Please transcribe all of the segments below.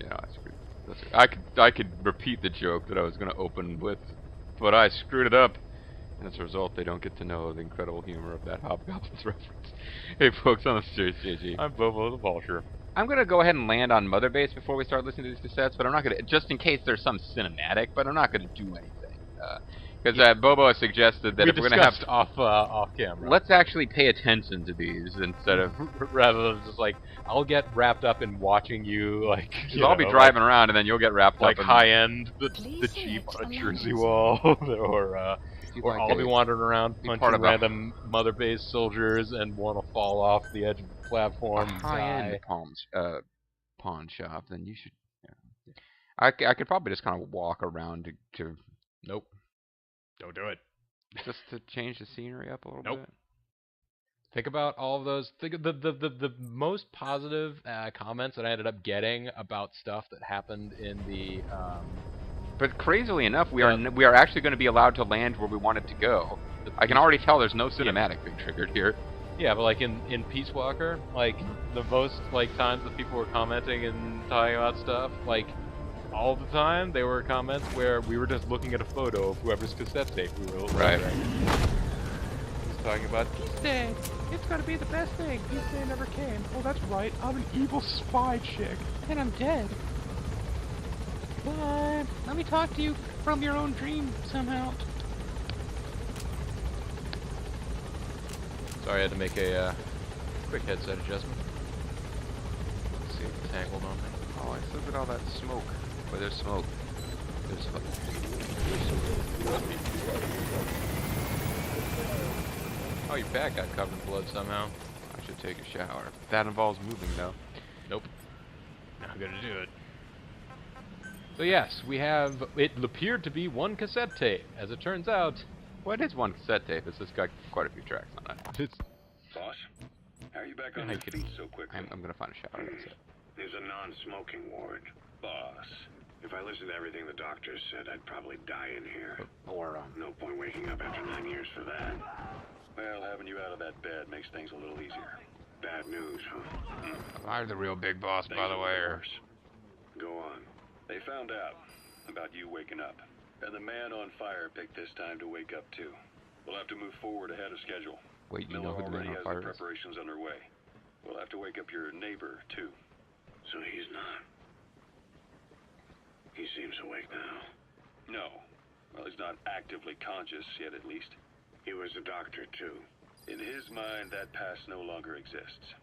Yeah, I could repeat the joke that I was going to open with, but I screwed it up. And as a result, they don't get to know the incredible humor of that Hobgoblins reference. Hey, folks, on the serious, JG. I'm Bobo the Vulture. I'm going to go ahead and land on Mother Base before we start listening to these cassettes, but I'm not going to, just in case there's some cinematic, but I'm not going to do anything. Because Bobo has suggested that We if we're going to have... off camera. Let's actually pay attention to these instead of... rather than just like, I'll get wrapped up in watching you, like... Because I'll be driving around and then you'll get wrapped like up in... high-end, the Jeep on a Jersey wall, or I'll be wandering around punching random Mother Base soldiers and want to fall off the edge of the platform and high-end pawn shop, then you should... Yeah. I could probably just kind of walk around to... Nope. Don't do it. Just to change the scenery up a little bit? Think about all of those. Think of the most positive comments that I ended up getting about stuff that happened in the... But crazily enough, we are actually going to be allowed to land where we wanted to go. I can already tell there's no cinematic being triggered here. Yeah, but like in Peace Walker, like the most like times that people were commenting and talking about stuff, like all the time they were comments where we were just looking at a photo of whoever's cassette tape we were right. He's talking about Peace Day. It's gonna be the best thing. Peace Day never came. Oh, that's right. I'm an evil spy chick, and I'm dead. But let me talk to you from your own dream somehow. Sorry, I had to make a quick headset adjustment. Let's see if it's tangled on me. Oh, I look at all that smoke. Where there's smoke, there's smoke. Oh, your back got covered in blood somehow. I should take a shower. That involves moving, though. Nope. Not gonna do it. So yes, we have. It appeared to be one cassette tape. As it turns out, what is one cassette tape? It's just got quite a few tracks on it. It's Boss, how are you back on your feet so quickly? I'm gonna find a shower. That's it. There's a non-smoking ward. Boss, if I listened to everything the doctors said, I'd probably die in here. No point waking up after 9 years for that. Well, having you out of that bed makes things a little easier. Bad news, huh? I'm the real big boss, by the way. Go on. They found out about you waking up, and the man on fire picked this time to wake up too. We'll have to move forward ahead of schedule. Wait, you know who the man on fire is? Preparations underway. We'll have to wake up your neighbor too. So he's not. He seems awake now. No. Well, he's not actively conscious yet, at least. He was a doctor too. In his mind, that past no longer exists.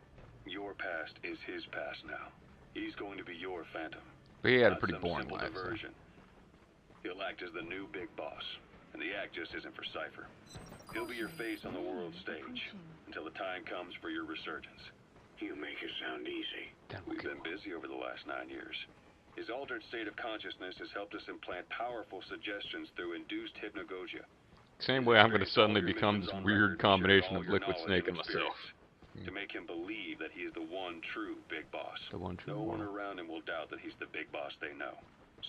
Your past is his past now. He's going to be your phantom. But he had a pretty boring life. So. He'll act as the new big boss, and the act just isn't for Cypher. He'll be your face on the world stage until the time comes for your resurgence. You make it sound easy. We've been busy over the last 9 years. His altered state of consciousness has helped us implant powerful suggestions through induced hypnagogia. Same way I'm going to suddenly become this weird combination of Liquid Snake and myself. To make him believe that he is the one true big boss. The one true No one around him will doubt that he's the big boss they know.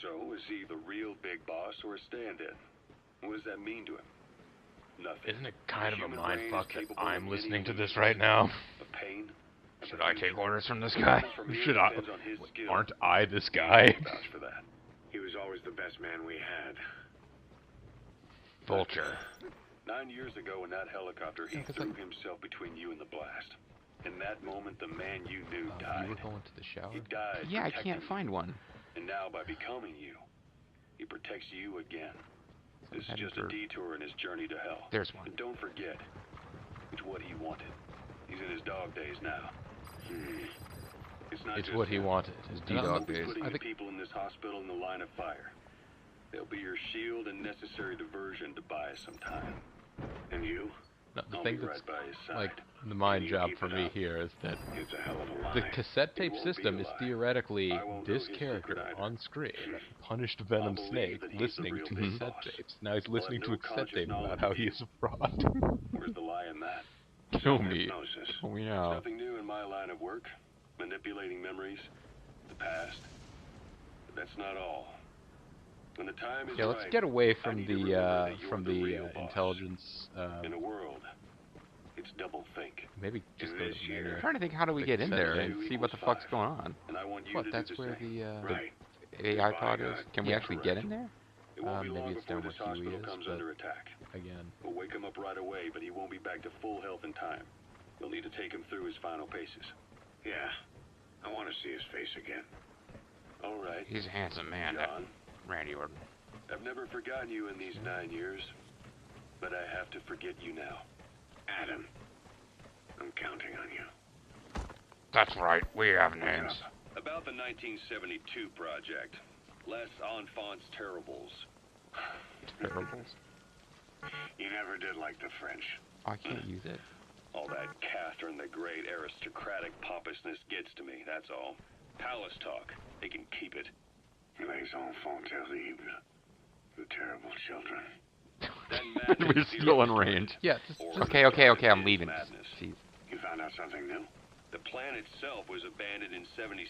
So, is he the real big boss or a stand-in? What does that mean to him? Nothing. Isn't it kind of a mindfuck that I'm listening to this right now? Pain. Should I take orders from this guy? Should I? Aren't I this guy? For that. He was always the best man we had. Vulture. 9 years ago in that helicopter, he threw himself between you and the blast. In that moment, the man you knew died. You were going to the shower? He died. Yeah, I can't find one. And now, by becoming you, he protects you again. This is just a detour in his journey to hell. There's one. And don't forget, it's what he wanted. He's in his dog days now. It's not it's just what he wanted. His dog days. I think people in this hospital in the line of fire. They'll be your shield and necessary diversion to buy some time. And you? No, the thing that's like the mind job for me here is that the cassette tape system is theoretically this character on screen, punished Venom Snake, listening to cassette tapes. Now he's listening to a cassette tape about how he is a fraud. Where's the lie in that? Kill me. Kill me now. Nothing new in my line of work. Manipulating memories, the past. But that's not all. When the time is yeah, let's get away from the intelligence. In a world, it's double think. Maybe just go to the menu. I'm trying to think, how do we get in there and see what the fuck's going on? And I want you What, to that's do the where same. the Right. AI pod is? Can we actually get in there? It won't be long maybe it's before down this where Huey hospital is, comes but under attack. again. We'll wake him up right away, but he won't be back to full health in time. We'll need to take him through his final paces. Yeah. I want to see his face again. All right. He's a handsome man, that John, Randy Orton. I've never forgotten you in these 9 years, but I have to forget you now. Adam, I'm counting on you. That's right, we have names. About the 1972 project. Les Enfants Terribles. Terribles. You never did like the French. Oh, I can't use it. All that Catherine the Great aristocratic pompousness gets to me, that's all. Palace talk. They can keep it. Les Enfants Terribles. The terrible children. We're still in range. Yeah, Okay, I'm leaving. Jeez. You found out something new? The plan itself was abandoned in '76.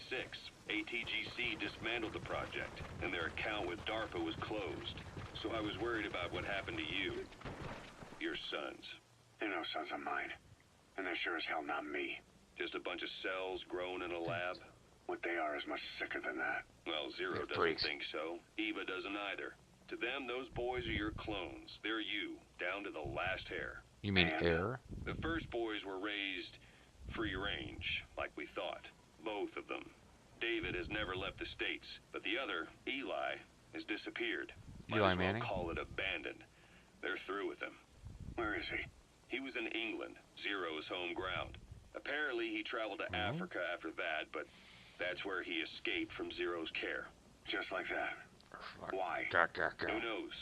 ATGC dismantled the project, and their account with DARPA was closed. So I was worried about what happened to you. Your sons. They're no sons of mine. And they're sure as hell not me. Just a bunch of cells grown in a lab? What they are is much sicker than that. Well, Zero doesn't think so. Eva doesn't either. To them, those boys are your clones. They're you, down to the last hair. You mean air? The first boys were raised free range, like we thought. Both of them. David has never left the States, but the other, Eli, has disappeared. Eli Might as well Manning? call it abandoned. They're through with him. Where is he? He was in England, Zero's home ground. Apparently he traveled to Africa after that, but that's where he escaped from Zero's care. Just like that. Why? Who knows?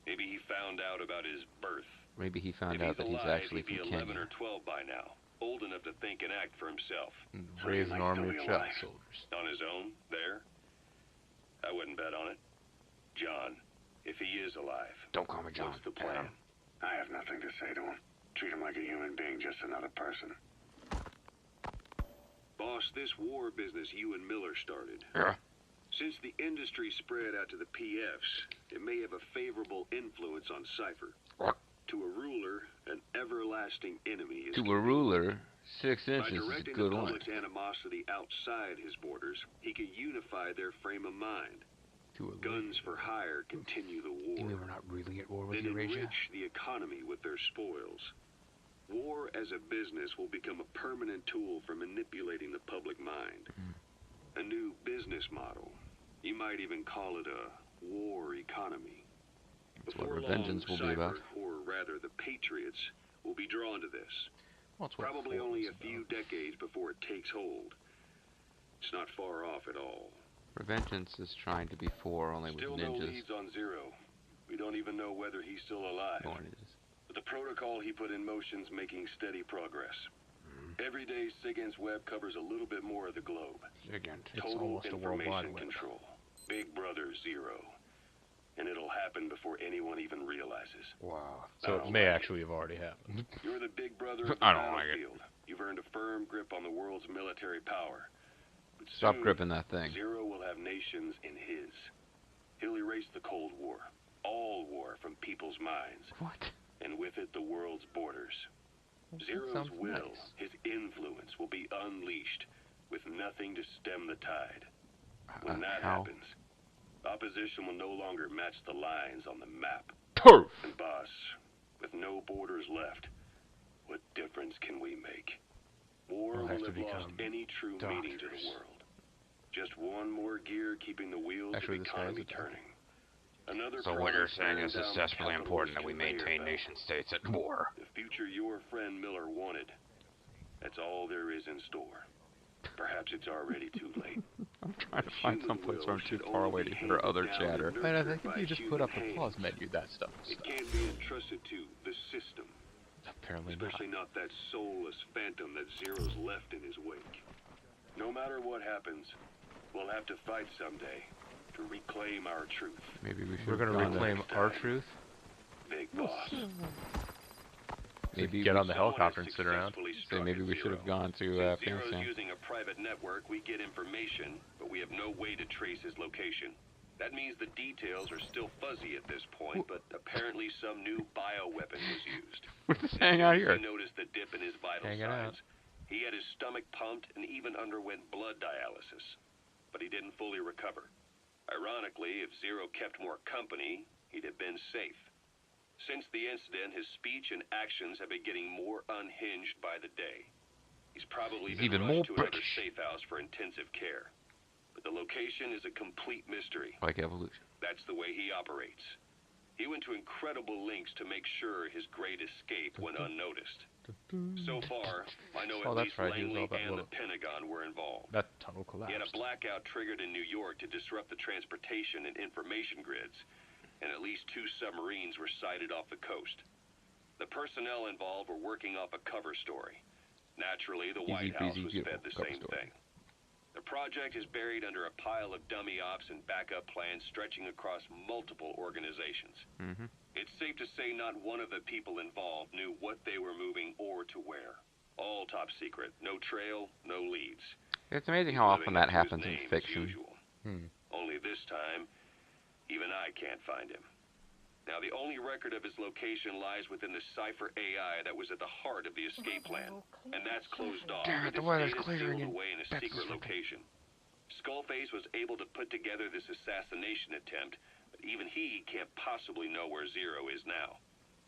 Maybe he found out about his birth. Maybe he found If out that he's alive, actually he'd be from 11 Kenya. or 12 by now. Old enough to think and act for himself. Raise an army of child soldiers. On his own, there? I wouldn't bet on it. John, if he is alive. Don't call me John. What's the plan? I have nothing to say to him. Treat him like a human being, just another person. Boss, this war business you and Miller started. Yeah. Since the industry spread out to the PFs, it may have a favorable influence on Cypher. What? To a ruler, an everlasting enemy is... To a ruler, 6 By inches is a directing good the one. public's animosity outside his borders, he can unify their frame of mind. To a Guns for hire continue the war. You mean we're not really at war with Then Eurasia? enrich the economy with their spoils. War as a business will become a permanent tool for manipulating the public mind. A new business model. You might even call it a war economy. That's what Before Revengeance long, will be about. Cypher, or rather the Patriots, will be drawn to this. Well, it's what Probably Ford only is a few about. decades before it takes hold. It's not far off at all. Revengeance is trying to be 4 only with Still no ninjas. leads on Zero. We don't even know whether he's still alive. No one is. But the protocol he put in motion's making steady progress. Every day, SIGINT's web covers a little bit more of the globe. Again. It's Total almost a worldwide information web. control. Big Brother Zero. And it'll happen before anyone even realizes. Wow. So it may actually have already happened. You're the big brother of the I don't like it. battlefield. You've earned a firm grip on the world's military power. But Stop soon, gripping that thing. Zero will have nations in his. He'll erase the Cold War. All war from people's minds. What? And with it, the world's borders. That Zero's sounds will, nice. his influence, will be unleashed with nothing to stem the tide. When that how? happens, opposition will no longer match the lines on the map. Poof! And boss, with no borders left, what difference can we make? War We'll will have have to lost become any true meaning to the doctors. world. Just one more gear keeping the wheels Actually, of this the guy's economy a doctor. turning. Another So what you're promise saying is staring it's down desperately the important that we capitalist maintain conveyor nation states at war. belt. The future your friend Miller wanted. That's all there is in store. Perhaps it's already too late. I'm trying to find someplace where I'm too far away to hear other chatter. Man, I think if you just put up the pause menu, that stuff will It stop. can't be entrusted to the system, Apparently not. especially not that soulless phantom that Zero's left in his wake. No matter what happens, we'll have to fight someday to reclaim our truth. Maybe we should We're have gonna gone to- reclaim our truth. Big boss. Maybe Get we, on the helicopter and sit around. say maybe we should have gone to Since Zero's Afghanistan. using a private network, we get information, but we have no way to trace his location. That means the details are still fuzzy at this point, but apparently some new bioweapon was used. We're just hanging out here. He noticed the dip in his vital signs. He had his stomach pumped and even underwent blood dialysis, but he didn't fully recover. Ironically, if Zero kept more company, he'd have been safe. Since the incident, his speech and actions have been getting more unhinged by the day. He's probably been even rushed more to another safe house for intensive care. But the location is a complete mystery. Like evolution. That's the way he operates. He went to incredible lengths to make sure his great escape went unnoticed. So far, I know at least Langley and the Pentagon were involved. That tunnel collapsed. He had a blackout triggered in New York to disrupt the transportation and information grids, and at least 2 submarines were sighted off the coast. The personnel involved were working off a cover story. Naturally, the White House was fed the same thing. The project is buried under a pile of dummy ops and backup plans stretching across multiple organizations. It's safe to say not one of the people involved knew what they were moving or to where. All top secret, no trail, no leads. It's amazing how often that happens in fiction. Only this time, even I can't find him. Now, the only record of his location lies within the Cypher AI that was at the heart of the escape plan, and that's closed off. Damn it, the Its weather's data clearing sealed away in a Texas secret location. Skullface was able to put together this assassination attempt, but even he can't possibly know where Zero is now.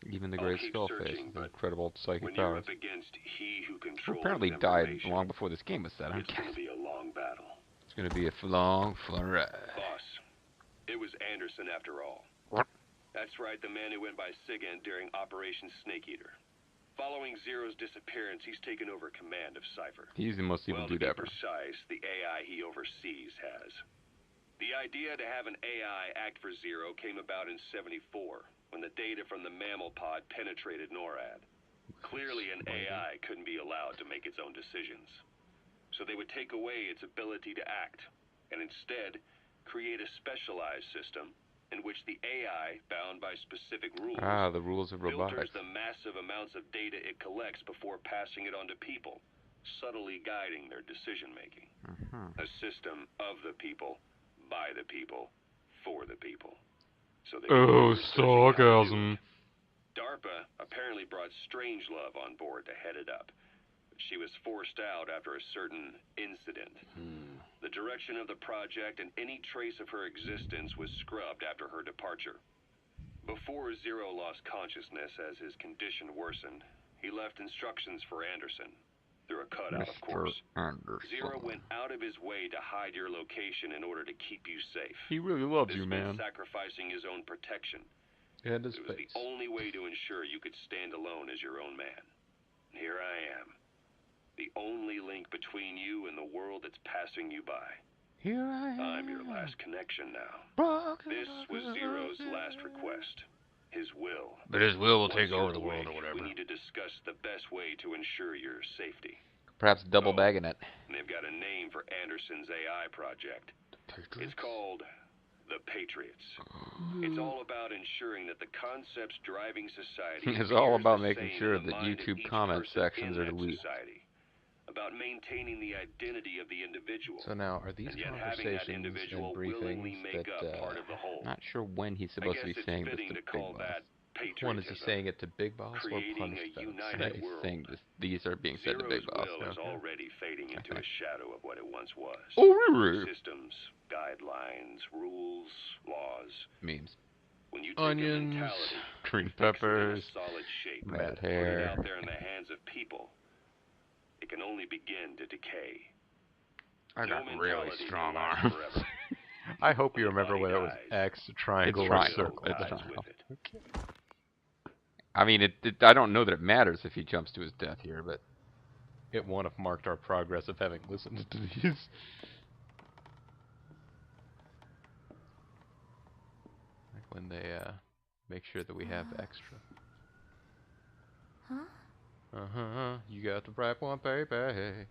Even the great Skullface with incredible psychic when you're powers. up against he who controls apparently died long before this game was set. It's going to be a long battle. It's going to be a long ride. Boss, it was Anderson after all. That's right, the man who went by SIGINT during Operation Snake Eater. Following Zero's disappearance, he's taken over command of Cypher. He's the most evil dude ever. To be precise, the AI he oversees has. The idea to have an AI act for Zero came about in '74, when the data from the mammal pod penetrated NORAD. Clearly, an AI couldn't be allowed to make its own decisions. So they would take away its ability to act, and instead create a specialized system in which the AI, bound by specific rules, the rules of robotics, filters the massive amounts of data it collects before passing it on to people, subtly guiding their decision-making. A system of the people, by the people, for the people. So they sarcasm. DARPA apparently brought Strangelove on board to head it up. She was forced out after a certain incident. The direction of the project and any trace of her existence was scrubbed after her departure. Before Zero lost consciousness as his condition worsened, he left instructions for Anderson. Through a cutout, of course. Zero went out of his way to hide your location in order to keep you safe. He really loves you, man. Sacrificing his own protection. And his face. It was the only way to ensure you could stand alone as your own man. And here I am. The only link between you and the world that's passing you by. Here I am. I'm your last connection now. This was Zero's last request. His will. But his will take over the world or whatever. We need to discuss the best way to ensure your safety. Perhaps double bagging it. And they've got a name for Anderson's AI project. It's called the Patriots. It's all about ensuring that the concepts driving society it's all about making sure that YouTube comment sections are deleted. About maintaining the identity of the individual. So now, are these conversations and briefings that, I'm not sure when he's supposed to be saying this to Big Boss. One, is he saying it to Big Boss or Punished Venom? He's saying these are being said to Big Boss. Is already fading into a shadow of what it once was. Oh, really? Systems, guidelines, rules, laws. Memes. When you take onions, green peppers, solid shape, red hair, out there in the hands of people, it can only begin to decay. I got really strong arms. I hope you remember whether it was X, triangle, or circle. It's triangle. Okay. I mean, I don't know that it matters if he jumps to his death here, but it won't have marked our progress of having listened to these. Like when they make sure that we have extra. Huh? You got the right one, baby.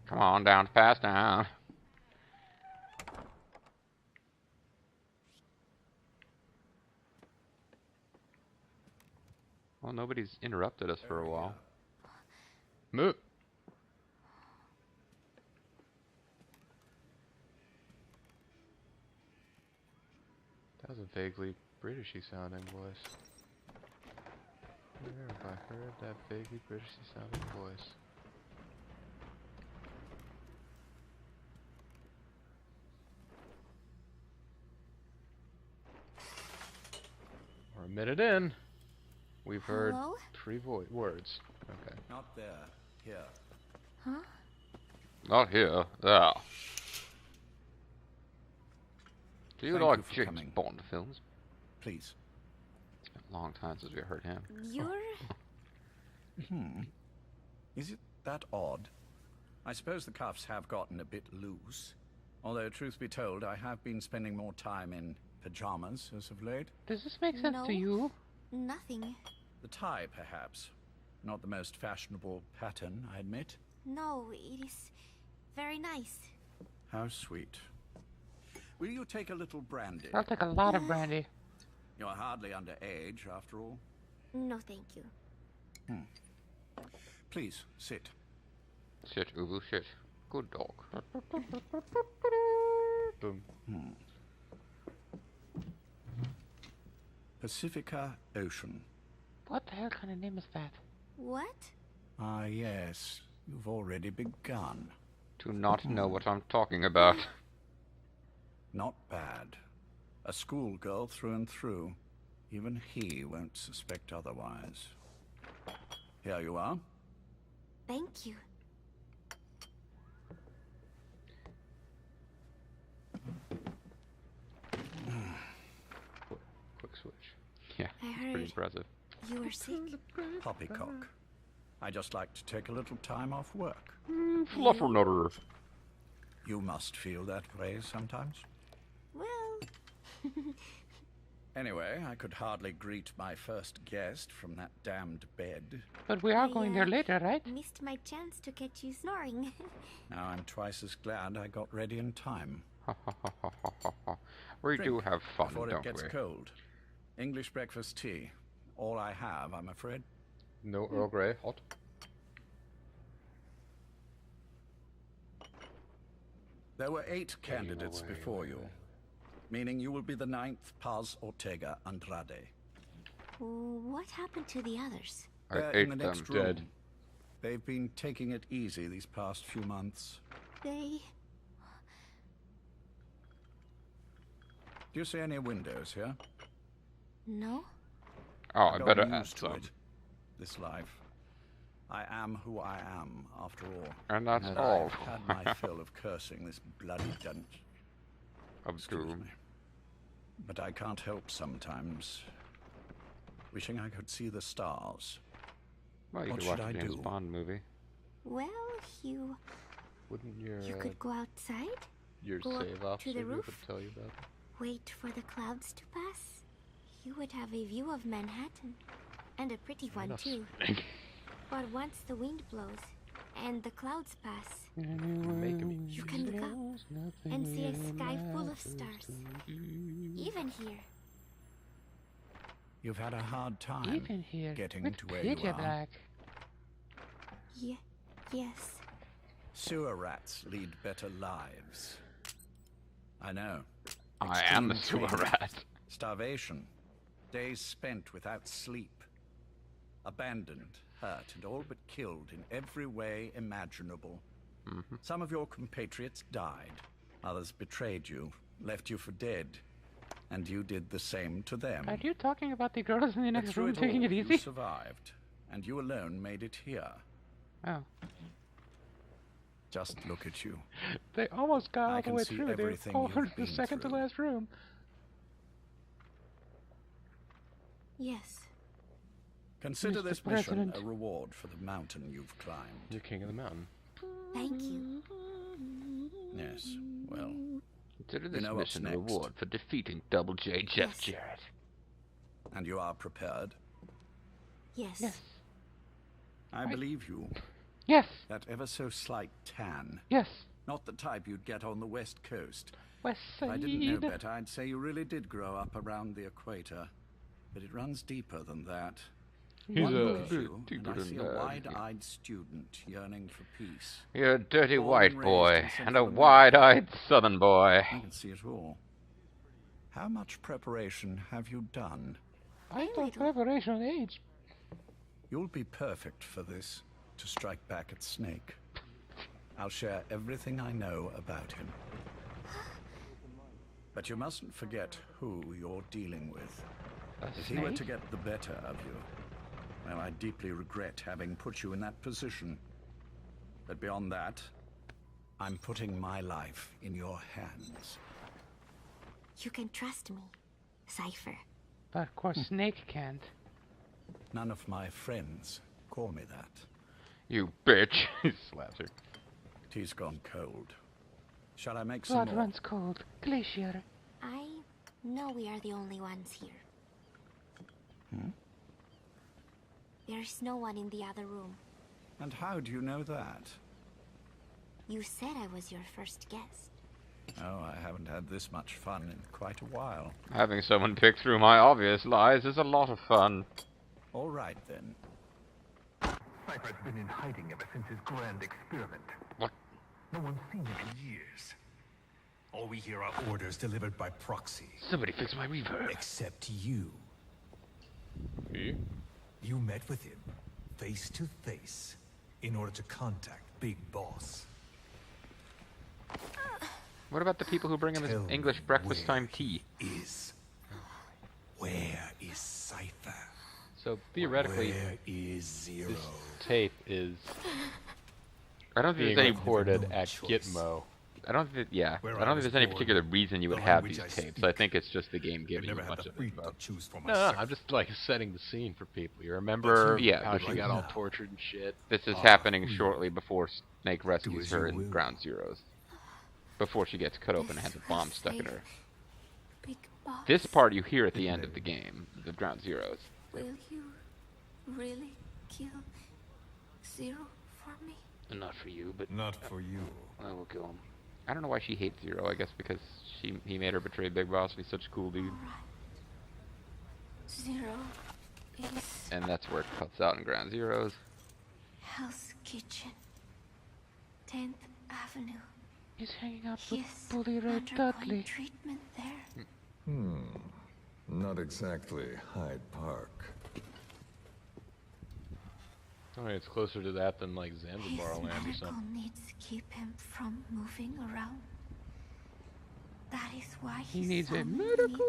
Come on down, pass down. Well, nobody's interrupted us for a while. Move. That was a vaguely Britishy sounding voice. Where have I heard that vaguely Britishy sounding voice? We're a minute in. We've heard Hello? 3 words. Okay. Not there. Here. Huh? Not here. There. Do you Thank like you for James coming. Bond films? Please. It's been a long time since we heard him. You're... Is it that odd? I suppose the cuffs have gotten a bit loose. Although, truth be told, I have been spending more time in pajamas as of late. Does this make sense No. to you? Nothing. The tie, perhaps. Not the most fashionable pattern, I admit. No, it is very nice. How sweet. Will you take a little brandy? I'll take a lot of brandy. You're hardly underage, after all. No, thank you. Please, sit. Shit, Ubu, shit. Good dog. Boom. Pacifica Ocean. What the hell kind of name is that? What? Ah, yes. You've already begun. Do not know what I'm talking about. Not bad. A schoolgirl through and through. Even he won't suspect otherwise. Here you are. Thank you. Quick switch. Yeah, I pretty heard impressive. you were sick. Poppycock. I just like to take a little time off work. Fluffernutter. You must feel that way sometimes. Well, Anyway, I could hardly greet my first guest from that damned bed. But we are I, going there later, right? missed my chance to catch you snoring. Now I'm twice as glad I got ready in time. Ha ha ha ha ha ha ha. We do Drink have fun, before it don't gets we? cold. English breakfast tea. All I have, I'm afraid. No Earl Grey. Hot. There were 8 candidates before you, meaning you will be the 9th Paz Ortega Andrade. What happened to the others? I They're in ate the them. next room. Dead. They've been taking it easy these past few months. They... Do you see any windows here? No? Oh, I Got better add used to some. it. This life. I am who I am, after all. And that's And all. I've had my fill of cursing this bloody dunce. Of Excuse doom. me. But I can't help sometimes wishing I could see the stars. Well, you What could watch should a I James do? Bond movie. Well, you... Wouldn't your You could go outside, your go up save to officer the be able roof. to tell you about that? wait for the clouds to pass. You would have a view of Manhattan. And a pretty one, Enough. too. But once the wind blows, and the clouds pass, Making me. you can look up and see a sky full of stars. Even here. You've had a hard time Even here, getting with to where you Peter are. Black. Yes. Sewer rats lead better lives. I know. I am a Extreme sewer training, rat. Starvation. Days spent without sleep. Abandoned, hurt, and all but killed in every way imaginable. Some of your compatriots died. Others betrayed you, left you for dead. And you did the same to them. Are you talking about the girls in the But next through room it taking all, it You easy? survived, and you alone made it here. Oh. Just look at you. They almost got I all the can way see through. They everything all you've heard the been second to through. last room. Yes. Consider Mr. this mission President. a reward for the mountain you've climbed. You're king of the mountain. Thank you. Yes, well, Consider this know what's mission a next. reward for defeating Double J Jeff Yes. Jarrett. and you are prepared. Yes. Yes. I believe you. Yes. That ever so slight tan. Yes. Not the type you'd get on the West Coast. West If I didn't know Side. better, I'd say you really did grow up around the equator. But it runs deeper than that. He's One a look at bit you, and deeper I than see that, a isn't he? wide-eyed student yearning for peace. You're a dirty Born white and raised boy in and Central a America. wide-eyed southern boy. I can see it all. How much preparation have you done? I thought preparation age. You'll be perfect for this, to strike back at Snake. I'll share everything I know about him. But you mustn't forget who you're dealing with. If he were to get the better of you, well, I deeply regret having put you in that position. But beyond that, I'm putting my life in your hands. You can trust me, Cypher. But of course Snake can't. None of my friends call me that. You bitch. He slaps her. Tea's gone cold. Shall I make some Blood more? runs cold. Glacier. I know we are the only ones here. There's no one in the other room. And how do you know that? You said I was your first guest. Oh, I haven't had this much fun in quite a while. Having someone pick through my obvious lies is a lot of fun. All right, then. Cypher's been in hiding ever since his grand experiment. What? No one's seen him in years. All we hear are orders delivered by proxy. Somebody fix my reverb. Except you. See? You met with him, face to face, in order to contact Big Boss. What about the people who bring him his Tell English me breakfast where time tea? he is. Where is Cypher? So theoretically, Where is Zero? this tape is I don't think being there's any. recorded no at choice. Gitmo. I don't think. Yeah. Where I I don't was think there's any born, particular reason you would the have language these I tapes. speak. I think it's just the game I giving you never a had bunch the of freedom info. to choose for No, myself. I'm just like setting the scene for people. You remember you- Yeah, how but she right got all now- tortured and shit? This is Ah, happening hmm. shortly before Snake rescues as her you in will. Ground Zeroes. Before she gets cut open and has a This bomb was stuck in safe. her. Big Boss. This part you hear at the end of the game, the Ground Zeroes. Will you really kill Zero for me? Not for you, but Not for you. I will kill him. I don't know why she hates Zero. I guess because he made her betray Big Boss. He's such a cool dude. Alright. Zero is And that's where it cuts out in Ground Zeroes. Hell's Kitchen. 10th Avenue. He's hanging out with He's Bully Ray undergoing Dudley. treatment there. Not exactly Hyde Park. I mean, it's closer to that than like His Zanzibar land or medical something. needs keep him from moving around. That is why He he needs a summoned me medical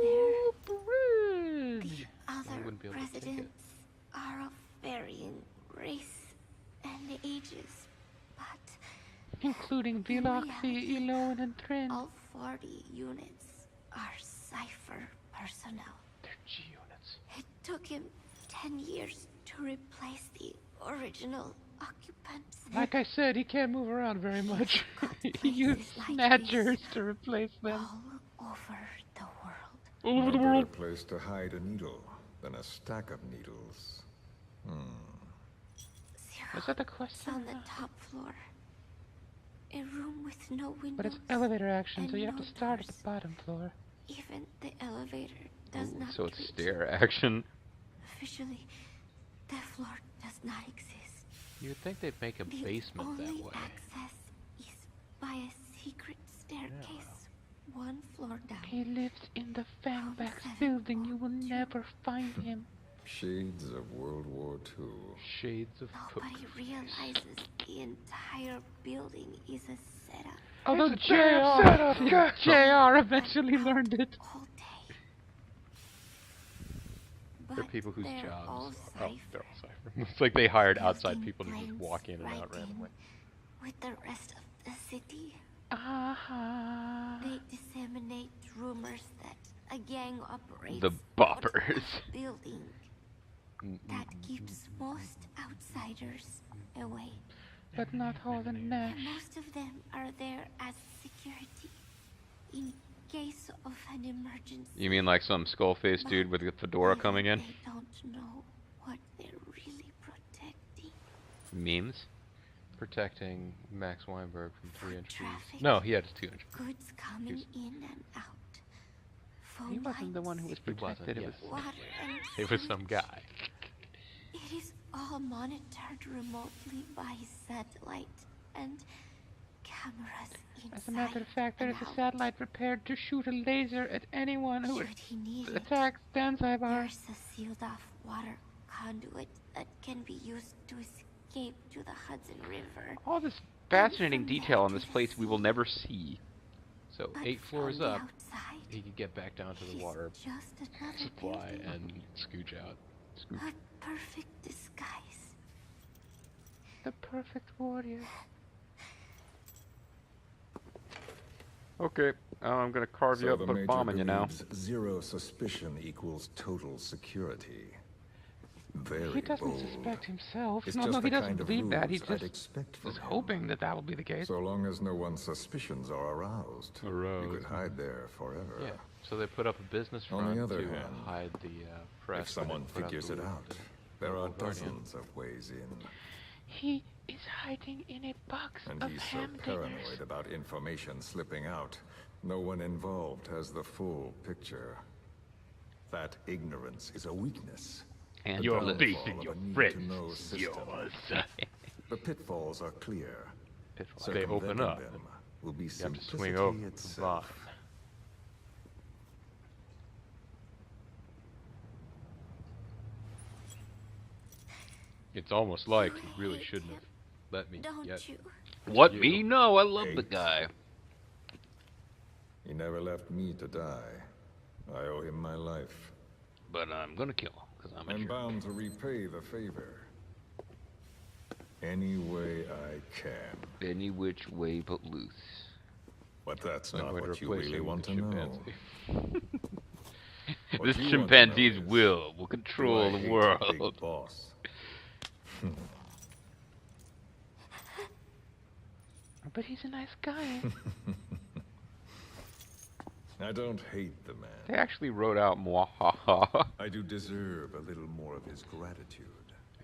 there. bridge. The other wouldn't be able to take it. residents are of varying race and ages, but Including In Veloxy, reality, Eloan, and Trin. all 40 units are Cypher personnel. They're G units. It took him 10 years to replace the original occupants. Like I said, he can't move around very much. he places used like snatchers this. to replace them. All over the world. All over the No world. better place to hide a needle than a stack of needles. Zero. Was that the It's question? on the top floor. A room with no windows. But it's elevator action, so and you have no to start at the doors. bottom floor. Even the elevator does Ooh, not so it's reach. stair action. Officially, the floor does not exist. You would think they'd make a The basement only that way. access is by a secret staircase, one floor down. He lives in the Fangbacks Seven, building. You will never find him. Shades of World War II. Shades of Nobody poker face. realizes the entire building is a setup Although It's a damn setup. JR eventually learned it. all day. They're But people whose they're jobs all are. Oh, Cypher. they're all Cypher. It's like they hired Lived outside in people to just blends walk in and right out randomly. With the rest of the city, Ah. they disseminate rumors that a gang operates The out of boppers. that building that keeps most outsiders away. But not Holland And Nash. most of them are there as security in case of an emergency. You mean like some skull-faced dude with a fedora Even coming in? They don't know what they're really protecting. Memes? Protecting Max Weinberg from 3-inch views. Traffic. No, he had his 2-inch. Goods coming in and out. Phone He wasn't the one who was He wasn't, protected. It yes. was water and It was some guy. It is all monitored remotely by satellite and cameras inside. As a matter of fact, there is a satellite prepared to shoot a laser at anyone who Should he need it, attacks Danzai Bar. there's a sealed-off water conduit that can be used to escape to the Hudson River. All this fascinating detail on this place we will never see. So But 8 floors from the up, outside, he could get back down to the he's water just another supply building. and scooch out. A perfect disguise. The perfect warrior. Okay, I'm gonna carve you up, the put a Major bomb in you now. believes zero suspicion equals total security. Very He doesn't bold. suspect himself. It's No, just he the doesn't kind of believe that. He ruse I'd just expect from is him. hoping that that will be the case. So long as no one's suspicions are aroused, you could hide there forever. Yeah. So they put up a business On front the other to hand, hide the press. If someone and put out figures the it loot out, that there are local Guardian. dozens of ways in. He is hiding in a box And of he's so ham paranoid dinners. about information slipping out, no one involved has the full picture. That ignorance is a weakness. And The downfall facing of your a need-to-know friends, system. yours. The pitfalls are clear. They open up. Circumventing them will be You have to simplicity swing over the itself. vine. It's almost like he really shouldn't have let me Don't yet. you? What, You. me? No, I love the Hate. guy. He never left me to die. I owe him my life. But I'm gonna kill him, because I'm a I'm jerk. bound to repay the favor. Any way I can. Any which way but loose. But that's I'm not going to what you replace really him want with to a know. chimpanzee. What This you want to know chimpanzee's is, will do control I the hate Big world. Boss? But he's a nice guy. I don't hate the man. They actually wrote out mwahaha. I do deserve a little more of his gratitude.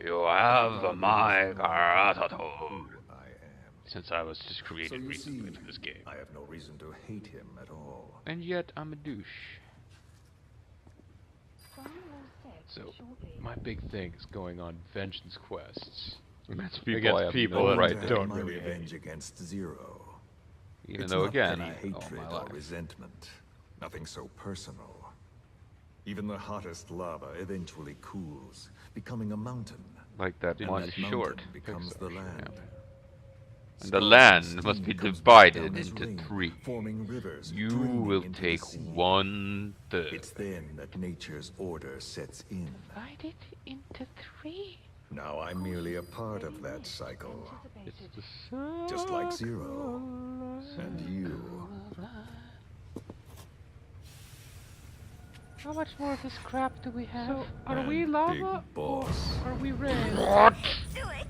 You have my gratitude. Who I am. Since I was just So created you recently see, for this game. I have no reason to hate him at all. And yet, I'm a douche. So, my big thing is going on vengeance quests. Against people, Against I have people no that right I to don't my really revenge against Zero. Even It's though, not again, any he, oh hatred my or life. resentment. Nothing so personal. Even the hottest lava eventually cools, becoming a mountain. Like that And one that short. mountain becomes the land. And the Scarlet land steam must be comes divided down as into rain, 3. forming rivers, You draining will into the take sea. 1/3. It's then that nature's order sets in. Divide it into 3. Now I'm merely a part of that cycle, It's the just like Zero and you. How much more of this crap do we have? So, are And we lava Big Boss. or are we red? What? Do it!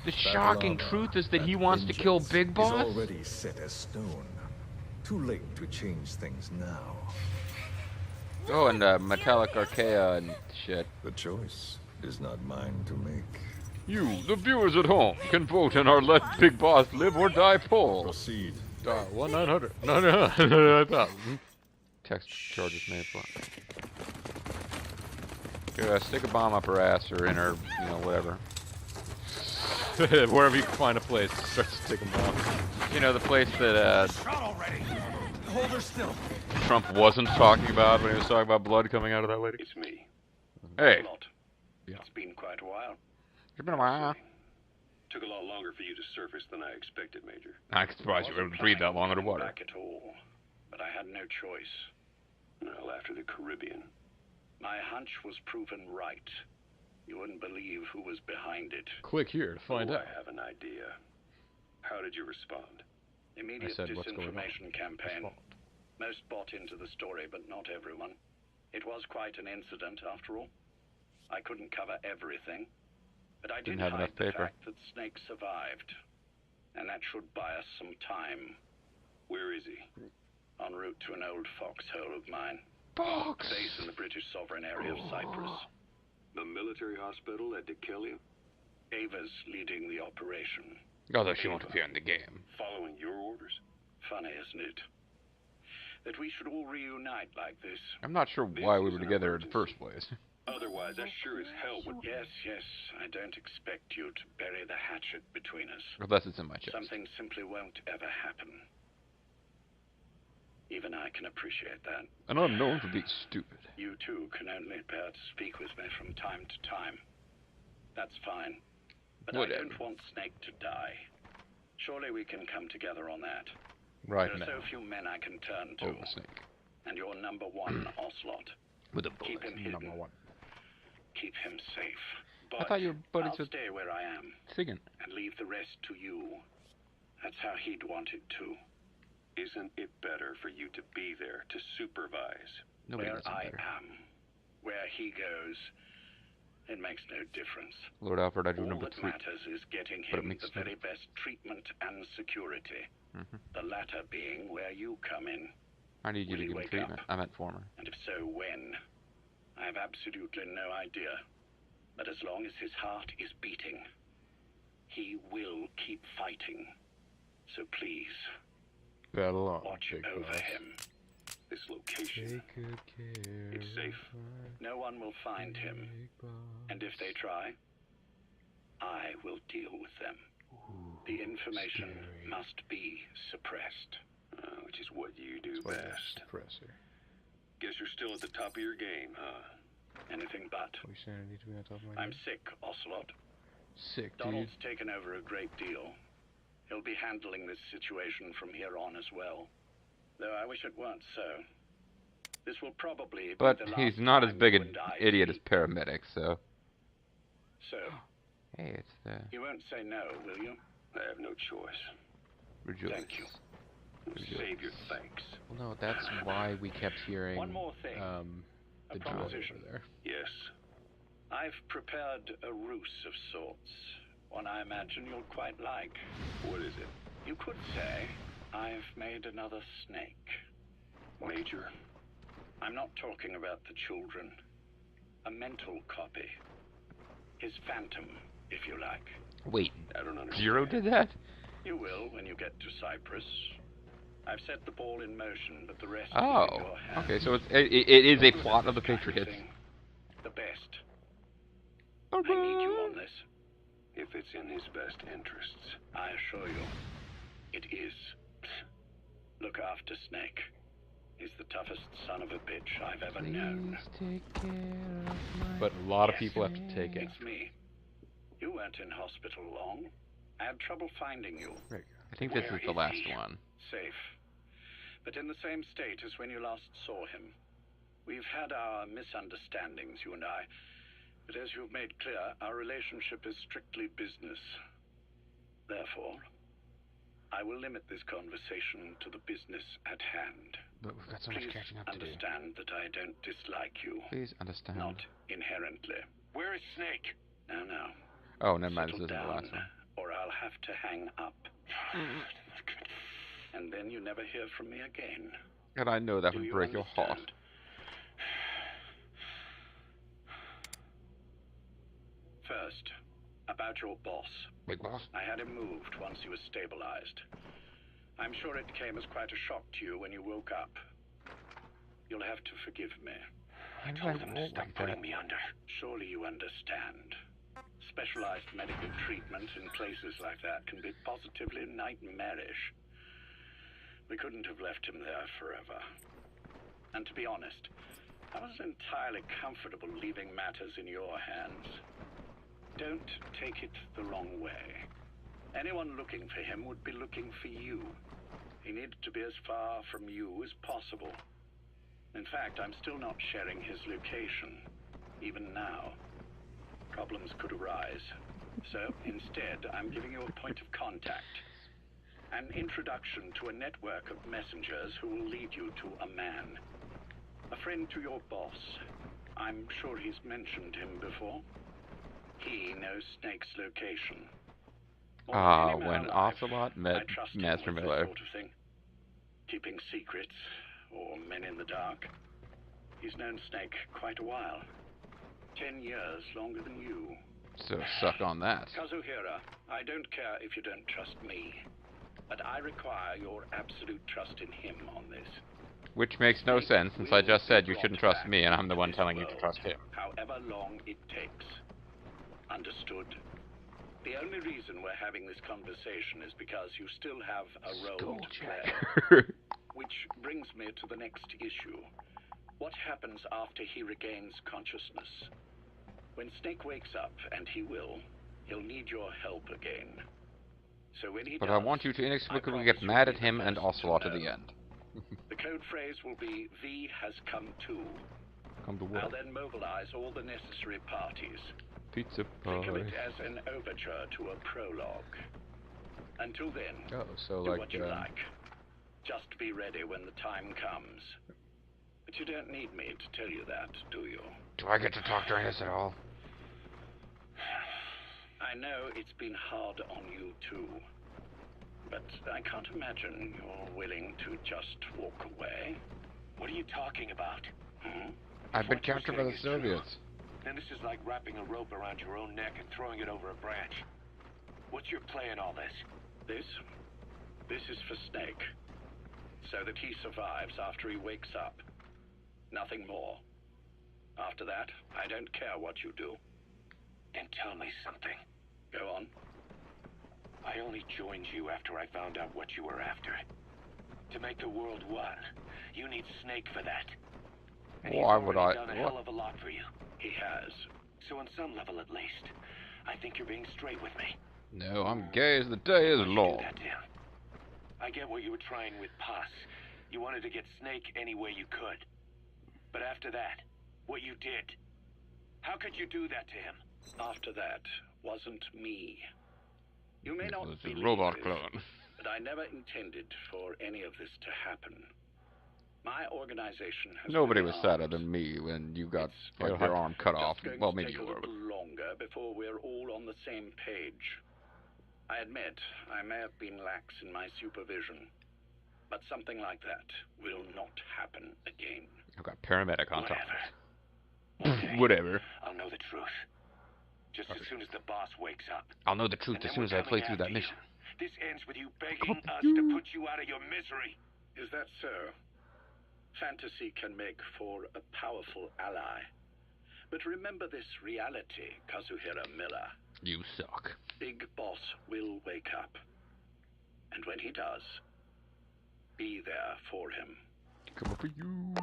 The That shocking lava, truth is that he that wants to kill vengeance Big is Boss? already set as stone. Too late to change things now. Oh, and Metallic Archaea and shit. The choice is not mine to make. You, the viewers at home, can vote in our Let Big Boss Live or Die poll. Proceed. Dial 1-900. 999,000. Text charges may apply. Stick a bomb up her ass or in her, you know, whatever. Wherever you can find a place, start to take them off. You know, the place that Shot already. Hold her still. Trump wasn't talking about when he was talking about blood coming out of that lady. It's me. Hey, Lot. Yeah. It's been quite a while. it's been a while. Took a lot longer for you to surface than I expected, Major. I can surprise you were able to breathe that long underwater. Back at all, but I had no choice. Well, after the Caribbean, my hunch was proven right. You wouldn't believe who was behind it. Click here to find out. I have an idea. How did you respond? Immediate said, "What's going on?" disinformation campaign. Respond. Most bought into the story, but not everyone. It was quite an incident, after all. I couldn't cover everything, but I did Didn't have hide enough the paper. fact that Snake survived, and that should buy us some time. Where is he? En route to an old foxhole of mine. Box! Base in the British sovereign area of Cyprus. The military hospital at Decalia? Ava's leading the operation. Although she won't appear in the game. Following your orders? Funny, isn't it? That we should all reunite like this. I'm not sure why we were together in the first place. Otherwise, I sure as hell would... Yes, I don't expect you to bury the hatchet between us. Unless it's in my chest. Something simply won't ever happen. Even I can appreciate that. And I'm known for being stupid. You too can only bear to speak with me from time to time. That's fine. But Whatever. I don't want Snake to die. Surely we can come together on that. Right There now. are so few men I can turn to. Over Snake. And you're number one, Ocelot. With a Keep bullet. him hidden. Number one. Keep him safe. But I thought you were buddies I'll with stay where I am Sigan. and leave the rest to you. That's how he'd want it too. Isn't it better for you to be there to supervise? Nobody Where knows I better. am, where he goes, it makes no difference. Lord Alfred, I drew All number that 3. matters is getting But it him makes the no very best treatment and security. Mm-hmm. The latter being where you come in. I need you Will to he give him wake treatment. up? I meant former. And if so, when? I have absolutely no idea. But as long as his heart is beating, he will keep fighting. So please, Battle on, watch big over boss. him. This location, Take good care. it's safe. No one will find him. And if they try, I will deal with them. The information scary. must be suppressed. Which is what you do What is best. suppressor? Guess you're still at the top of your game, huh? Anything but. We sanity to be on top of my I'm game. sick, Ocelot. Sick, dude. Donald's taken over a great deal. He'll be handling this situation from here on as well. Though I wish it weren't so. This will probably be But the last he's not as time big you an and I idiot as speak. paramedic, so... So, Hey, it's the... you won't say no, will you? I have no choice. Rejoice. Thank you. Save your thanks. Well, no, that's why we kept hearing One more thing. the A droid proposition. over there. Yes. I've prepared a ruse of sorts. One I imagine you'll quite like. What is it? You could say I've made another Snake. Major, I'm not talking about the children. A mental copy. His phantom, if you like. Wait, I don't understand. Zero did that? You will when you get to Cyprus. I've set the ball in motion, but the rest Oh, is in your hands. okay, so it is a plot of the Kind of Patriots. thing. The best. I need you on this. If it's in his best interests, I assure you, it is. Look after Snake. He's the toughest son of a bitch I've ever known. Please take care of my... But a lot of Yes, people have to take it. It's me. You weren't in hospital long. I had trouble finding you. There you I think this Where is the is last he? one. Safe. But in the same state as when you last saw him. We've had our misunderstandings, you and I. But as you've made clear, our relationship is strictly business. Therefore, I will limit this conversation to the business at hand. But we've got so much Please catching up to do. understand that I don't dislike you. Please understand. Not inherently. Where is Snake? No. Oh, never mind, this Settle isn't the last down, one. or I'll have to hang up. And then you never hear from me again. And I know that Do would you break your heart. understand? First, about your boss. Big boss? I had him moved once he was stabilized. I'm sure it came as quite a shock to you when you woke up. You'll have to forgive me. Why did Told I him roll to stop like putting that? me under. Surely you understand. Specialized medical treatment in places like that can be positively nightmarish. We couldn't have left him there forever. And to be honest, I wasn't entirely comfortable leaving matters in your hands. Don't take it the wrong way. Anyone looking for him would be looking for you. He needed to be as far from you as possible. In fact, I'm still not sharing his location, even now. Problems could arise. So, instead, I'm giving you a point of contact. An introduction to a network of messengers who will lead you to a man. A friend to your boss. I'm sure he's mentioned him before. He knows Snake's location. More than Ah, any man when alive, Ocelot I met trust him Master with this Miller. sort of thing. Keeping secrets, or men in the dark. He's known Snake quite a while. 10 years longer than you. So suck on that. Kazuhira, I don't care if you don't trust me, but I require your absolute trust in him on this. Which makes no sense, since I just said you shouldn't trust me, and I'm the one telling you to trust him. However long it takes. Understood? The only reason we're having this conversation is because you still have a role to play. Which brings me to the next issue. What happens after he regains consciousness? When Snake wakes up, and he will, he'll need your help again. So when he But does, I want you to inexplicably get mad at him and Ocelot at the end. The code phrase will be, V has come to. Come to what? I'll then mobilize all the necessary parties. Pizza Think of pie. it as an overture to a prologue. Until then, Oh, so do like, what you like. Just be ready when the time comes. But you don't need me to tell you that, do you? Do I get to talk during this at all? I know it's been hard on you too. But I can't imagine you're willing to just walk away. What are you talking about? I've been captured by the Soviets. Then this is like wrapping a rope around your own neck and throwing it over a branch. What's your play in all this? This is for Snake. So that he survives after he wakes up. Nothing more. After that, I don't care what you do. Then tell me something. Go on. I only joined you after I found out what you were after. To make the world one, you need Snake for that. And Why would I? He's already done a hell of a lot for you. He has. So on some level at least, I think you're being straight with me. No, I'm gay as the day is long. I get what you were trying with Paz. You wanted to get Snake any way you could. But after that, what you did, how could you do that to him? After that wasn't me. You may not It was believe a robot this, clone. but I never intended for any of this to happen. My organization has Nobody been was armed. sadder than me when you got It's like your arm cut off. just going Well, to maybe take you a were. little longer before we're all on the same page. I admit I may have been lax in my supervision, but something like that will not happen again. I've got paramedic on top. Okay. Whatever. I'll know the truth. Just as soon as the boss wakes up. I'll know the truth as soon as I play through that mission. This ends with you begging us to put you out of your misery. Is that so? Fantasy can make for a powerful ally. But remember this reality, Kazuhira Miller. You suck. Big Boss will wake up. And when he does, be there for him. Come up for you.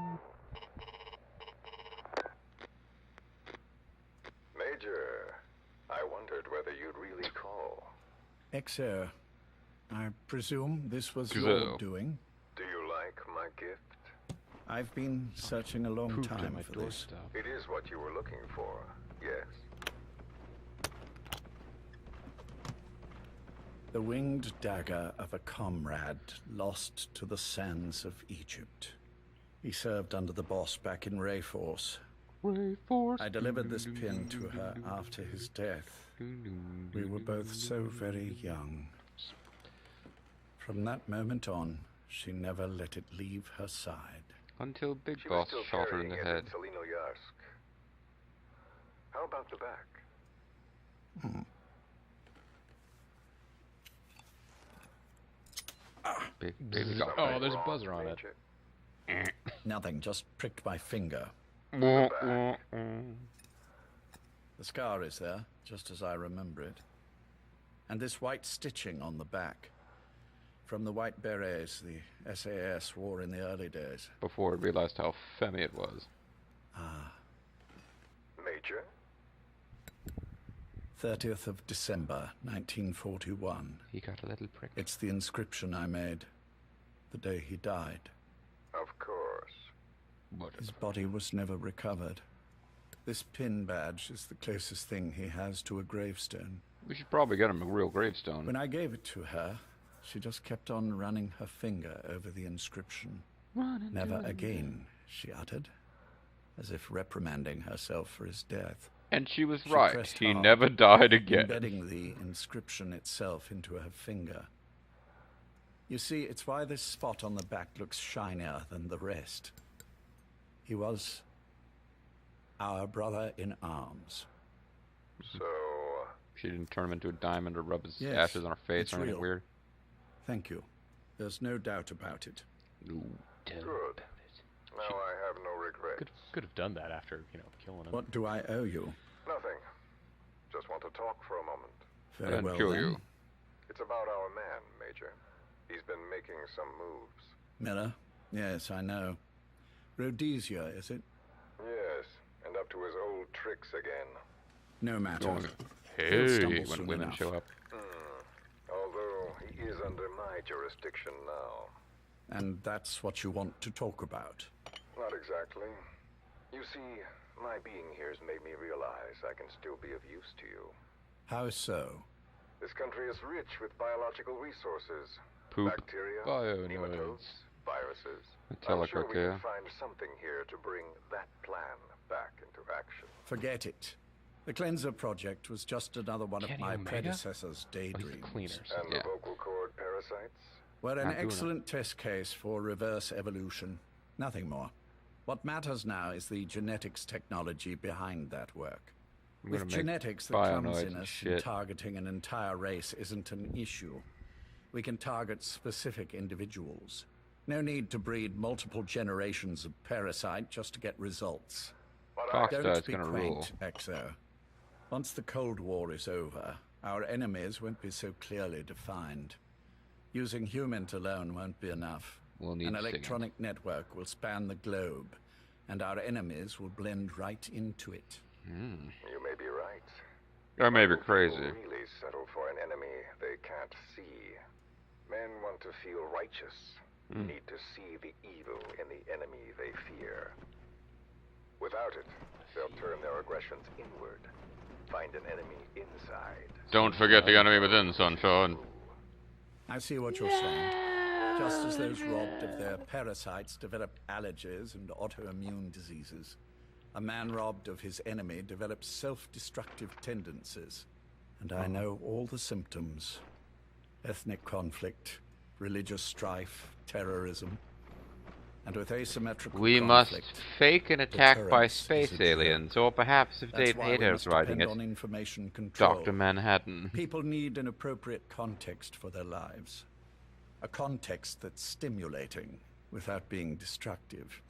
Major, I wondered whether you'd really call. Exer, I presume this was So. your doing? Do you like my gift? I've been searching a long Pooped on time my for this. doorstep. It is what you were looking for, yes. The winged dagger of a comrade lost to the sands of Egypt. He served under the boss back in Rayforce. I delivered this pin to her after his death. We were both so very young. From that moment on, she never let it leave her side. Until Big She was Boss still shot her in carrying the it head. in Selino-Yarsk. How about the back? Baby got Oh, there's a buzzer on it. Major? Nothing, just pricked my finger. it. The scar is there, just as I remember it. And this white stitching on the back. From the white berets the SAS wore in the early days. Before I realized how femmy it was. Major? 30th of December, 1941. He got a little prick. It's the inscription I made the day he died. Of course. His body was never recovered. This pin badge is the closest thing he has to a gravestone. We should probably get him a real gravestone. When I gave it to her, she just kept on running her finger over the inscription. Never again, she uttered, as if reprimanding herself for his death. And she was She right. pressed He hard, never died again. embedding the inscription itself into her finger. You see, it's why this spot on the back looks shinier than the rest. He was our brother in arms. So, She didn't turn him into a diamond or rub his Yes, ashes on her face it's or anything real. weird. Thank you. There's no doubt about it. No. good. Now I have no regrets. Could have done that after, you know, killing him. What do I owe you? Nothing. Just want to talk for a moment. Very well kill then. you. It's about our man, Major. He's been making some moves. Miller? Yes, I know. Rhodesia, is it? Yes, and up to his old tricks again. No matter. Hey, stumble when soon women enough. show up. Although he is under my jurisdiction now. And that's what you want to talk about. Not exactly. You see, my being here has made me realize I can still be of use to you. How so? This country is rich with biological resources. Poop. Bacteria, Bionoids. nematodes, viruses. I'm Metallic sure we can archaea. find something here to bring that plan back into action. Forget it. The Cleanser project was just another one of Kenny my Omega? predecessor's Oh, he's the daydreams. cleaners. And Yeah. the vocal cord parasites? We're an Not doing it. excellent test case for reverse evolution. Nothing more. What matters now is the genetics technology behind that work. I'm With gonna make genetics, the bionoids and clumsiness in shit. targeting an entire race isn't an issue. We can target specific individuals. No need to breed multiple generations of parasite just to get results. Fox Don't Dive's be gonna rule. quaint, Exo. Once the Cold War is over, our enemies won't be so clearly defined. Using humans alone won't be enough. We'll need An singing. electronic network will span the globe, and our enemies will blend right into it. You may be right. Or maybe People crazy. really settle for an enemy they can't see. Men want to feel righteous. Need to see the evil in the enemy they fear. Without it, they'll turn their aggressions inward. Find an enemy inside. Don't forget the enemy within, sunshine. I see what you're saying. Just as those robbed of their parasites develop allergies and autoimmune diseases, a man robbed of his enemy develops self-destructive tendencies. And I know all the symptoms. Ethnic conflict, religious strife, terrorism. And with asymmetrical We must conflict, fake an attack by deterrence is space a joke. aliens, or perhaps if that's Dave why we Hayter's must writing depend it, on information control. Dr. Manhattan. People need an appropriate context for their lives. A context that's stimulating without being destructive.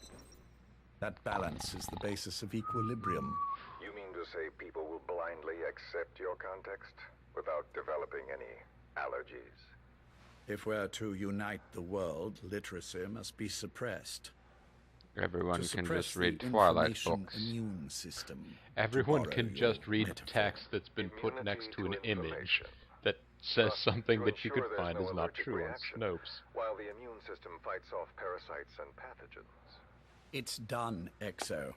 That balance is the basis of equilibrium. You mean to say people will blindly accept your context without developing any allergies? If we're to unite the world, literacy must be suppressed. Everyone To can suppress just read the Twilight information books. immune system, to Everyone borrow can your just read metaphor. text that's been put Immunity next to to an image information. that says something to that you could ensure there's find no is not allergic true on reaction, Snopes. while the immune system fights off parasites and pathogens. It's done, Exo.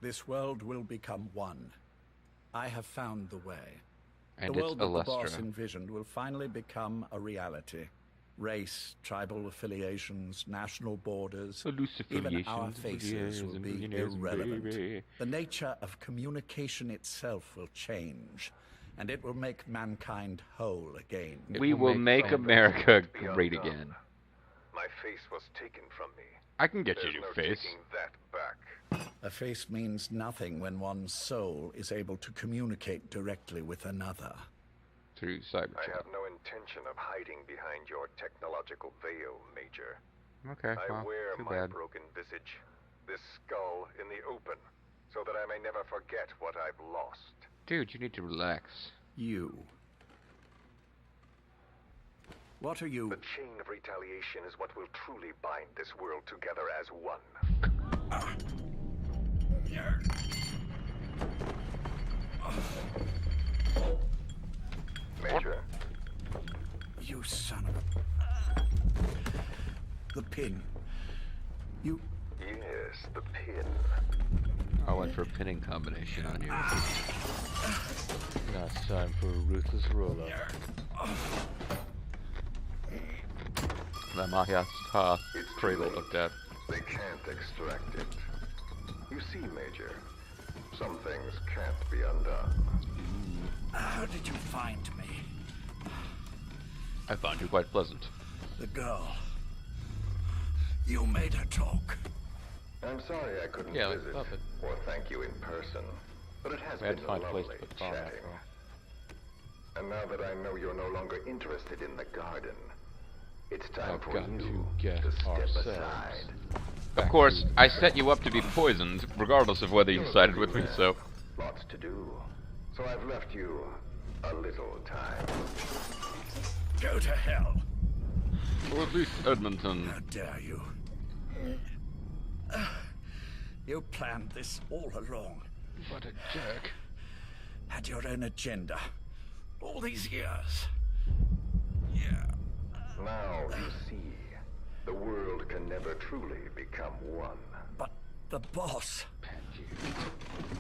This world will become one. I have found the way. And The it's world that the boss Alestra. envisioned will finally become a reality. Race, tribal affiliations, national borders, Loose even our affiliations, faces will and be billionaires and irrelevant. baby. The nature of communication itself will change, and it will make mankind whole again. We will make America Be great undone. again. My face was taken from me. I can get you a There's new no face. taking that back. A face means nothing when one's soul is able to communicate directly with another. Through I Cyberchat. have no intention of hiding behind your technological veil, Major. Okay, I well, wear too my bad. broken visage, this skull in the open, so that I may never forget what I've lost. Dude, you need to relax. You. What are you? The chain of retaliation is what will truly bind this world together as one. Major, You son of a... The pin. You... yes, the pin. I went for a pinning combination on you. Now it's time for a ruthless roll-up. The Mahayasa cradle of death. They can't extract it. You see, Major, some things can't be undone. How did you find me? I found you quite pleasant. The girl. You made her talk. I'm sorry I couldn't Yeah, like visit Puppet. or thank you in person, but it has We had been to find a place lovely to put the phone chatting. after all. And now that I know you're no longer interested in the garden, it's time I've for got you to get to step ourselves aside. Of course, I set you up to be poisoned, regardless of whether you sided with me, so... Lots to do. So I've left you a little time. Go to hell! Or at least Edmonton. How dare you? You planned this all along. What a jerk. Had your own agenda. All these years. Yeah. Now you see, the world can never truly become one. But the boss...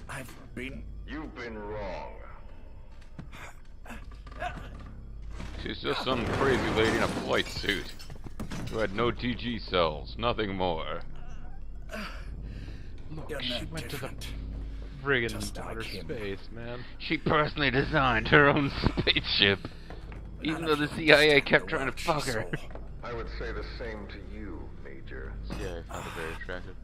I've been... You've been wrong. She's just some crazy lady in a flight suit who had no DG cells, nothing more. Look, she went to the friggin' outer space, man. She personally designed her own spaceship, even though the CIA kept trying to fuck her. I would say the same to you, Major. CIA found her very attractive.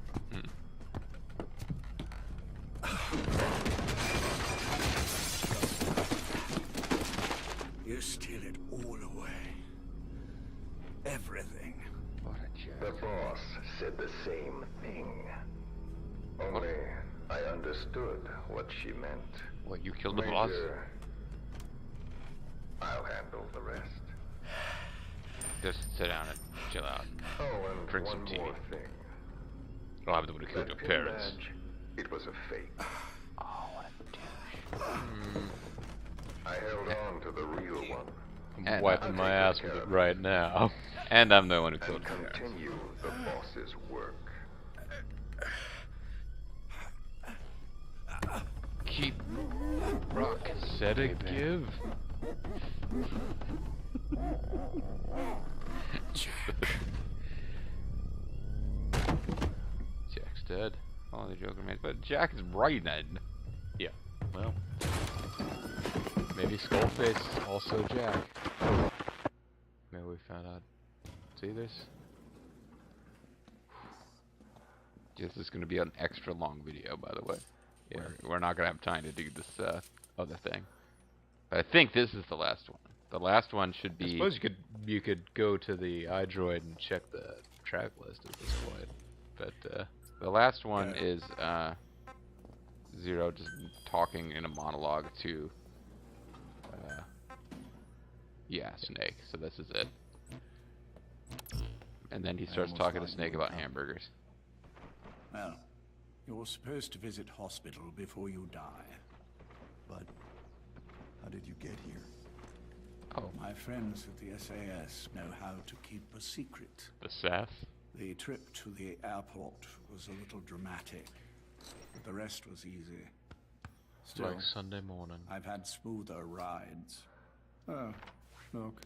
You steal it all away. Everything. What a jerk. The boss said the same thing. Only I understood what she meant. What, you killed the boss? Major, I'll handle the rest. Just sit down and chill out. Oh, and Drink one some tea. more thing. I'll have them to kill your That pin parents. badge, it was a fake. Oh, what a douche. I held on to the real one. I'm And wiping my ass with it right now. And I'm the one who And killed your parents. continue the boss's work. Keep rock. Set a give. Jack's dead. Oh, the Joker man. But Jack is right then. Yeah, well. Maybe Skullface is also Jack. Maybe we found out. See this? This is going to be an extra long video, by the way. Yeah, we're not going to have time to do this other thing. But I think this is the last one. The last one should be... I suppose you could go to the iDroid and check the track list at this point. But the last one is Zero just talking in a monologue to Snake. So this is it. And then he starts talking to Snake about hamburgers. Well, you're supposed to visit hospital before you die. But how did you get here? Oh, My friends at the SAS know how to keep a secret. the SAS? The trip to the airport was a little dramatic, but the rest was easy. Still, Like Sunday morning. I've had smoother rides. Oh, look.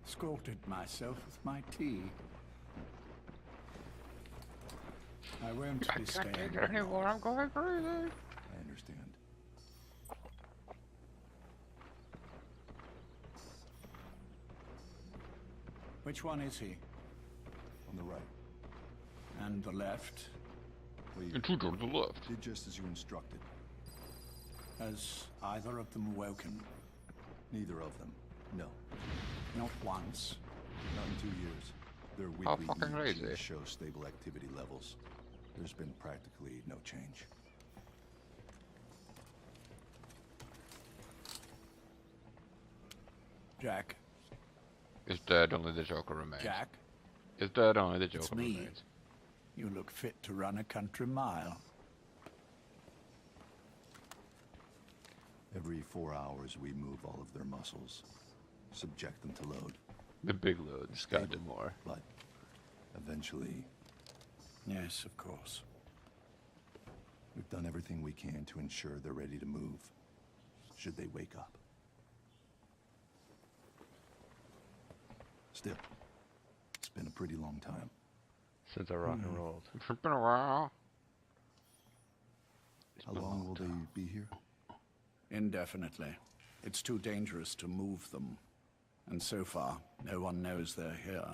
Escorted myself with my tea. I won't be I staying. can't take it anymore. I'm going crazy. I understand. Which one is he? On the right. And the left? We And two to the left. did just as you instructed. Has either of them woken? Neither of them. No. Not once. Not in 2 years. Their How weekly fucking crazy. EEGs show stable activity levels. There's been practically no change. Jack? Is dead, only the Joker remains. Jack? Is dead, only the It's Joker me. remains. You look fit to run a country mile. Every 4 hours, we move all of their muscles, subject them to load. The big load, Scott did more. But eventually, Yes, of course. we've done everything we can to ensure they're ready to move, should they wake up. Still, it's been a pretty long time. Since I rock and rolled. It's been a while. How long will they be here? Indefinitely. It's too dangerous to move them. And so far, no one knows they're here.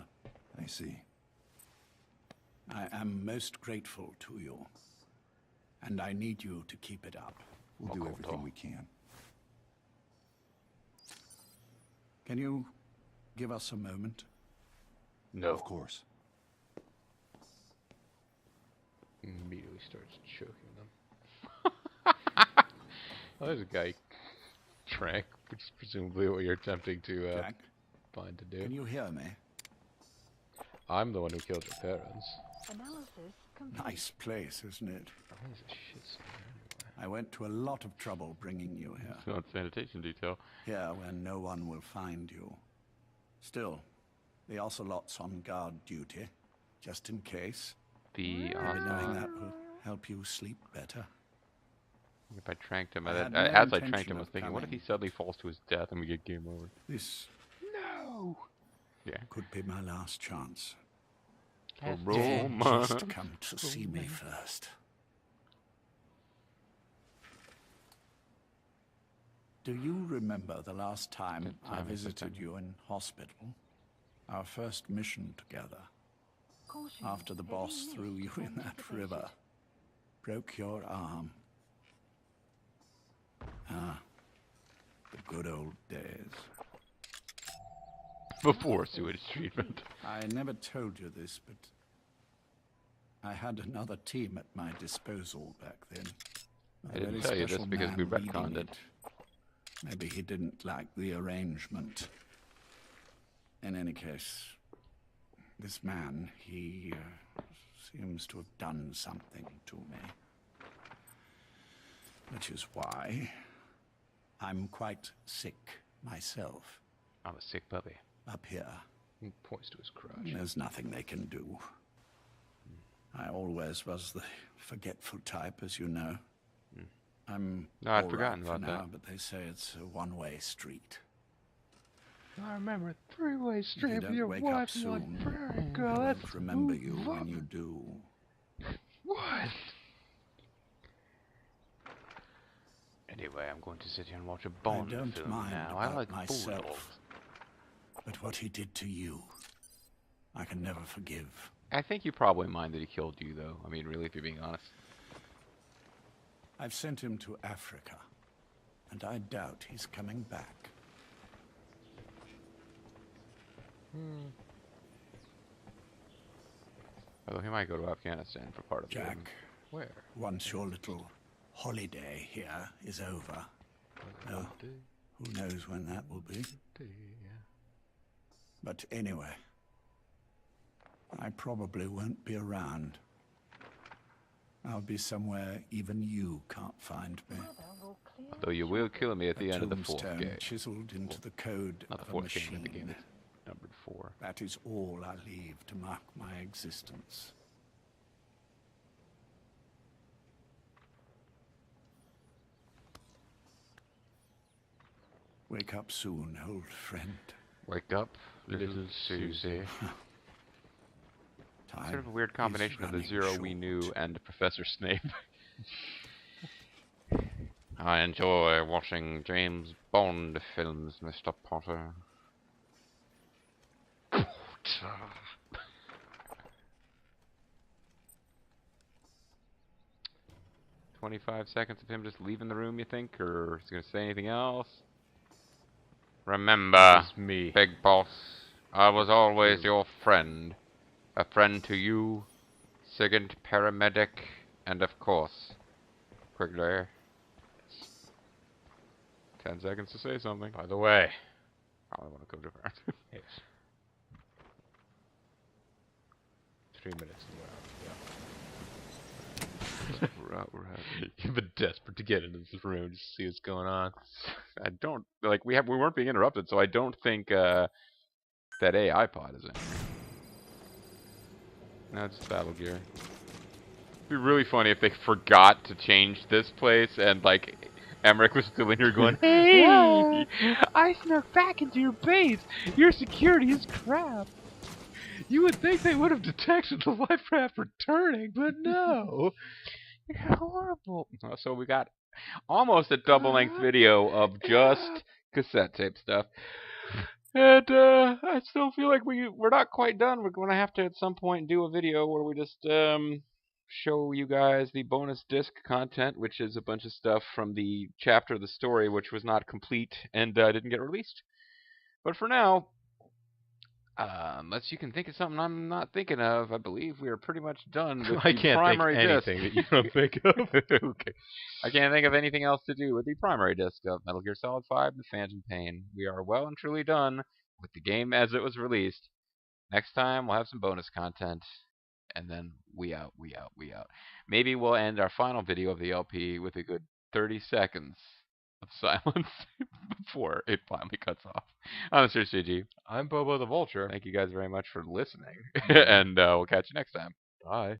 I see. I am most grateful to you. And I need you to keep it up. We'll do everything we can. Can you give us a moment? No. Of course. starts choking them. Oh, there's a guy Trank, which is presumably what you're attempting to Jack, find to do. can you hear me? I'm the one who killed your parents. Nice place, isn't it? Oh, he's a shit anyway. I went to a lot of trouble bringing you here. It's not sanitation detail. Here, where no one will find you. Still, the Ocelot's on guard duty, just in case. The Maybe knowing that will help you sleep better. If I tranked him, I had as no I tranked him, intention I was of thinking, what if he coming. suddenly falls to his death and we get game over? This No. Yeah. could be my last chance. Roma. Just come to see me first. Do you remember the last time I visited you in hospital? Our first mission together. After the boss threw you in that river. Broke your arm. Ah, the good old days. Before sewage treatment. I never told you this, but I had another team at my disposal back then. I didn't tell you this because we retconned it. Maybe he didn't like the arrangement. In any case, this man, he seems to have done something to me. Which is why I'm quite sick myself. I'm a sick puppy. Up here. He points to his crotch. There's nothing they can do. I always was the forgetful type, as you know. I'm No, I'd all forgotten right for about now, that. but they say it's a one-way street. I remember a three-way If street you with don't your wake up wife and soon, my prairie I girl. won't That's remember you smooth when you fuck. do. What? Anyway, I'm going to sit here and watch a I Bond don't film mind now. about I like myself, bulldogs. but what he did to you, I can never forgive. I think you probably mind that he killed you, though. I mean, really, if you're being honest. I've sent him to Africa, and I doubt he's coming back. Although he might go to Afghanistan for part of Jack, it. Where? once your little holiday here is over, well, who knows when that will be. But anyway, I probably won't be around. I'll be somewhere even you can't find me. Although you will kill me at the end of the fourth tombstone game. chiseled into the code Not the of a fourth game, machine. but the game that's numbered 4. That is all I leave to mark my existence. Wake up soon, old friend. Wake up, little Susie. Time Sort of a weird combination of the running Zero we short. knew and Professor Snape. I enjoy watching James Bond films, Mr. Potter. Potter. 25 seconds of him just leaving the room, you think? Or is he going to say anything else? Remember, It's me. Big Boss, I was always your friend. A friend to you, Sigint Paramedic, and of course, Quigley. 10 seconds to say something. By the way. Probably want to go different. Yes. 3 minutes and We're out. You've been desperate to get into this room just to see what's going on. I don't, like, we weren't being interrupted, so I don't think, that AI pod is in. No, it's Battle Gear. It'd be really funny if they forgot to change this place and, like, Emmerich was still in here going, Hey! I snuck back into your base. Your security is crap. You would think they would have detected the life raft returning, but no. You're horrible. So we got almost a double-length video of just cassette tape stuff. And I still feel like we're not quite done. We're going to have to at some point do a video where we just show you guys the bonus disc content, which is a bunch of stuff from the chapter of the story which was not complete and didn't get released. But for now, Unless you can think of something I'm not thinking of, I believe we are pretty much done with I the can't primary think disc. anything that you don't think of. Okay. I can't think of anything else to do with the primary disc of Metal Gear Solid 5: The Phantom Pain. We are well and truly done with the game as it was released. Next time, we'll have some bonus content. And then we out. Maybe we'll end our final video of the LP with a good 30 seconds of silence before it finally cuts off. I'm Sir CG. I'm Bobo the Vulture. Thank you guys very much for listening. And we'll catch you next time. Bye.